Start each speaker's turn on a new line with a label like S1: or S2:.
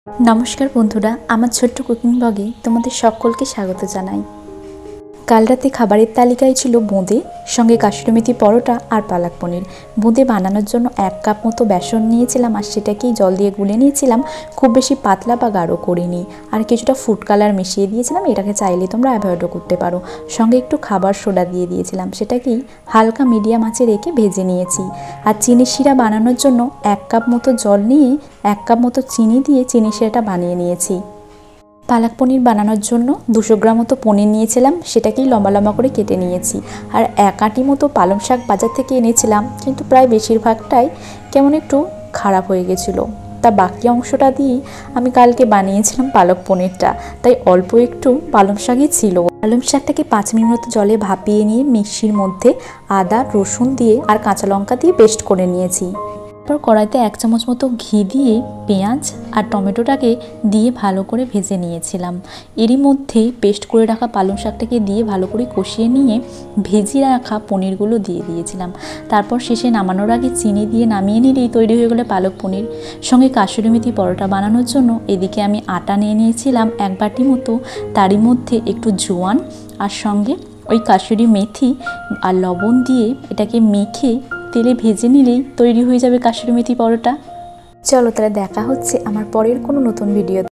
S1: नमस्कार बंधुरा आमार छोट्ट कुकिंग ब्लगे तुम्हादेर सकलके स्वागत जानाई। काल राते खाबारेर तालिकाय छिलो बोंदे संगे काशुरी मेथी परोटा और पालक पनीर। बोंदे बानानोर जोन्नो 1 काप मतो बेसन नियेछिलाम और सेटाकेई जल दिये गुले नियेछिलाम, खूब बेशी पातला बा गाढ़ो करिनि। और किछुटा फुड कालार मिशिये दियेछिलाम, एटाके चाइले तोमरा अ্যাভয়েডও करते पारो। संगे एकटु खाबार सोडा दिये दियेछिलाम, सेटाकेई हालका मिडियाम आँचे रेखे भेजे नियेछि। और चिनि शिरा बानानोर जोन्नो 1 काप मतो जल निये 1 काप मतो चिनि दिये चिनि शिराटा बानिये नियेछि। पालक पनीर बानानोर जोन्नो 200 ग्राम मतो पनीर नियेछिलाम, सेटाकेई लम्बा लम्बा करे केटे नियेछि। और 1 आटी मतो पालং शाक बाजार थेके এনেছিলাম, किन्तु प्राय बेशिरभागटाई केमन एकटु खाराप हये गेछिलो। ता बाकी अंशटा दिয়েই আমি কালকে বানিয়েছিলাম পালক পনিরটা, তাই অল্প একটু পালং শাকই ছিল। পালং শাকটাকে 5 মিনিট মতো জলে ভাপিয়ে নিয়ে মিক্সির মধ্যে আদা রসুন দিয়ে আর কাঁচা লঙ্কা দিয়ে পেস্ট করে নিয়েছি। তারপর কড়াইতে 1 চামচ মতো ঘি দিয়ে পেঁয়াজ আর টমেটোটাকে দিয়ে ভালো করে ভেজে নিয়েছিলাম। এরই মধ্যে পেস্ট করে রাখা পালং শাকটাকে দিয়ে ভালো করে কষিয়ে নিয়ে ভেজে রাখা পনিরগুলো দিয়ে দিয়েছিলাম। তারপর শেষে নামানোর আগে চিনি দিয়ে নামিয়ে নিলেই তৈরি হয়ে গেল পালক পনির। সঙ্গে কাসুরি মেথি পরোটা বানানোর জন্য এদিকে আমি আটা নিয়ে নিয়েছিলাম 1 বাটি মতো, তারই মধ্যে একটু জোয়ান আর সঙ্গে ওই কাসুরি মেথি আর লবণ দিয়ে এটাকে মেখে তেলে ভেজে নিলেই তৈরি হয়ে যাবে কাসুরি মেথি পরোটা। চলো তাহলে দেখা হচ্ছে আমার পরের কোনো নতুন ভিডিও।